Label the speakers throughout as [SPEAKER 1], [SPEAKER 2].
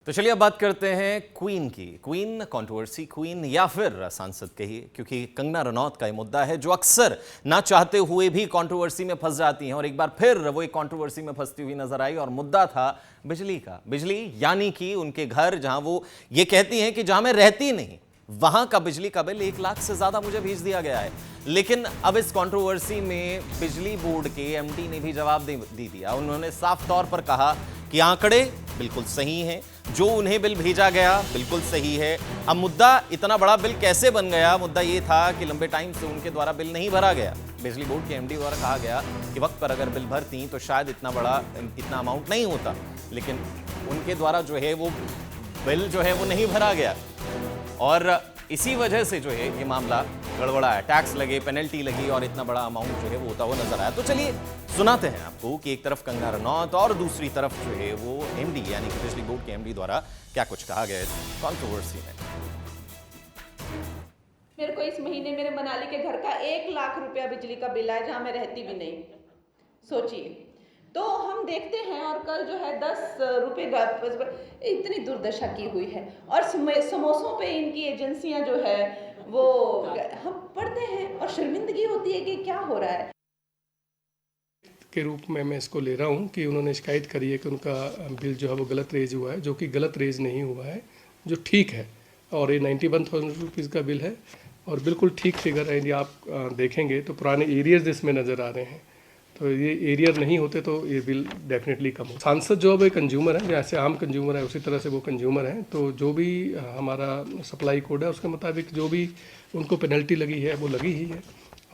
[SPEAKER 1] तो चलिए अब बात करते हैं क्वीन की। क्वीन, कंट्रोवर्सी क्वीन या फिर सांसद कहिए, क्योंकि कंगना रनौत का ये मुद्दा है जो अक्सर ना चाहते हुए भी कंट्रोवर्सी में फंस जाती हैं और एक बार फिर वो एक कंट्रोवर्सी में फंसती हुई नजर आई और मुद्दा था बिजली का। बिजली यानी कि उनके घर, जहां वो ये कहती हैं कि जहां मैं रहती नहीं वहां का बिजली का बिल 1 लाख से ज्यादा मुझे भेज दिया गया है। लेकिन अब इस कंट्रोवर्सी में बिजली बोर्ड के एमडी ने भी जवाब दे दिया। उन्होंने साफ तौर पर कहा कि आंकड़े बिल्कुल सही हैं, जो उन्हें बिल भेजा गया बिल्कुल सही है। अब मुद्दा इतना बड़ा बिल कैसे बन गया? मुद्दा यह था कि लंबे टाइम से उनके द्वारा बिल नहीं भरा गया। बिजली बोर्ड के एमडी द्वारा कहा गया कि वक्त पर अगर बिल भरती तो शायद इतना अमाउंट नहीं होता, लेकिन उनके द्वारा जो है वो बिल जो है वो नहीं भरा गया और इसी वजह से जो है ये मामला गड़बड़ा है। टैक्स लगे, पेनल्टी लगी और इतना बड़ा अमाउंट जो है वो होता हुआ नजर आया। तो चलिए सुनाते हैं आपको कि एक तरफ कंगना रनौत और दूसरी तरफ जो है वो एमडी यानी कि बिजली बोर्ड के एमडी द्वारा क्या कुछ कहा गया इस कंट्रोवर्सी में।
[SPEAKER 2] मेरे को इस महीने मेरे मनाली के घर का 1 लाख रुपया बिजली का बिल आया, जहां मैं रहती भी नहीं। सोचिए, तो हम देखते हैं और कल जो है 10 रुपये इतनी दुर्दशा की हुई है और समोसों पे इनकी एजेंसियां जो है वो हम पढ़ते हैं और शर्मिंदगी होती है कि क्या हो रहा है।
[SPEAKER 3] के रूप में मैं इसको ले रहा हूँ कि उन्होंने शिकायत करी है कि उनका बिल जो है वो गलत रेज हुआ है, जो कि गलत रेज नहीं हुआ है, जो ठीक है। और ये 91,000 रुपीज़ का बिल है और बिल्कुल ठीक फिगर है। यदि आप देखेंगे तो पुराने एरियर्स इसमें नज़र आ रहे हैं, तो ये एरियर नहीं होते तो ये बिल डेफिनेटली कम हो। सांसद जो अब कंज्यूमर है, जैसे आम कंज्यूमर है उसी तरह से वो कंज्यूमर हैं, तो जो भी हमारा सप्लाई कोड है उसके मुताबिक जो भी उनको पेनल्टी लगी है वो लगी ही है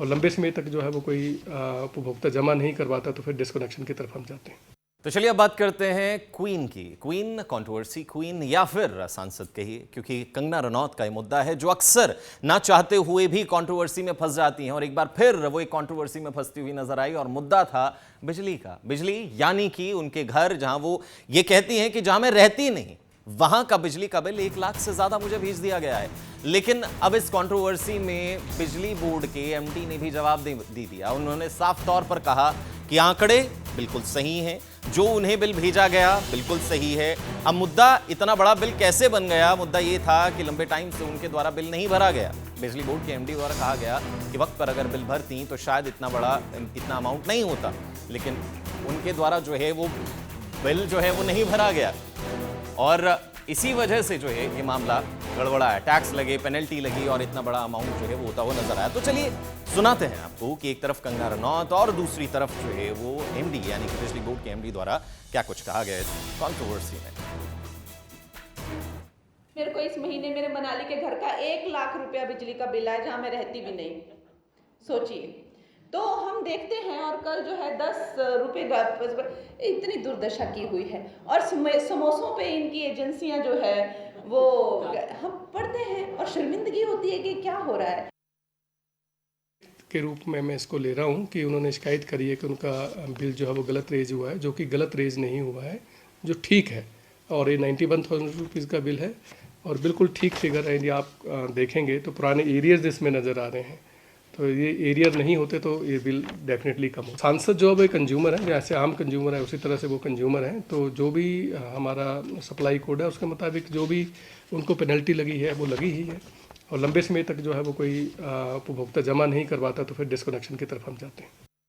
[SPEAKER 3] और लंबे समय तक जो है वो कोई उपभोक्ता जमा नहीं करवाता तो फिर डिस्कनेक्शन की तरफ हम जाते हैं।
[SPEAKER 1] तो चलिए अब बात करते हैं क्वीन की। क्वीन, कंट्रोवर्सी क्वीन या फिर सांसद कहिए, क्योंकि कंगना रनौत का ये मुद्दा है जो अक्सर ना चाहते हुए भी कंट्रोवर्सी में फंस जाती हैं और एक बार फिर वो एक कंट्रोवर्सी में फंसती हुई नजर आई और मुद्दा था बिजली का। बिजली यानी कि उनके घर, जहां वो ये कहती हैं कि जहां मैं रहती नहीं वहां का बिजली का बिल 1 लाख से ज्यादा मुझे भेज दिया गया है। लेकिन अब इस कंट्रोवर्सी में बिजली बोर्ड के एमडी ने भी जवाब दे दिया। उन्होंने साफ तौर पर कहा कि आंकड़े बिल्कुल सही हैं, जो उन्हें बिल भेजा गया बिल्कुल सही है। अब मुद्दा इतना बड़ा बिल कैसे बन गया? मुद्दा ये था कि लंबे टाइम से उनके द्वारा बिल नहीं भरा गया। बिजली बोर्ड के एमडी द्वारा कहा गया कि वक्त पर अगर बिल भरती तो शायद इतना अमाउंट नहीं होता, लेकिन उनके द्वारा जो है वो बिल जो है वो नहीं भरा गया और इसी वजह से जो है ये मामला गड़बड़ा है। टैक्स लगे, पेनल्टी लगी और इतना बड़ा अमाउंट जो है वो होता हुआ नजर आया। तो चलिए सुनाते हैं आपको कि एक तरफ कंगना रनौत और दूसरी तरफ जो है वो एमडी यानी कि बिजली बोर्ड के एमडी द्वारा क्या कुछ कहा गया इस कंट्रोवर्सी में।
[SPEAKER 2] मेरे को इस महीने मेरे मनाली के घर का 1 लाख रुपया बिजली का बिल आया, जहां मैं रहती भी नहीं। सोचिए, तो हम देखते हैं और कल जो है 10 रुपये इतनी दुर्दशा की हुई है और समोसों पे इनकी एजेंसियां जो है वो हम पढ़ते हैं और शर्मिंदगी होती है कि क्या हो रहा है।
[SPEAKER 3] के रूप में मैं इसको ले रहा हूँ कि उन्होंने शिकायत करी है कि उनका बिल जो है वो गलत रेज हुआ है, जो कि गलत रेज नहीं हुआ है, जो ठीक है। और ये 91,000 रुपीज़ का बिल है और बिल्कुल ठीक फिगर है। यदि आप देखेंगे तो पुराने एरियर्स इसमें नज़र आ रहे हैं, तो ये एरियर नहीं होते तो ये बिल डेफिनेटली कम हो। सांसद जो अब कंज्यूमर है, जैसे आम कंज्यूमर है उसी तरह से वो कंज्यूमर हैं, तो जो भी हमारा सप्लाई कोड है उसके मुताबिक जो भी उनको पेनल्टी लगी है वो लगी ही है और लंबे समय तक जो है वो कोई उपभोक्ता जमा नहीं करवाता तो फिर डिस्कनेक्शन की तरफ हम जाते हैं।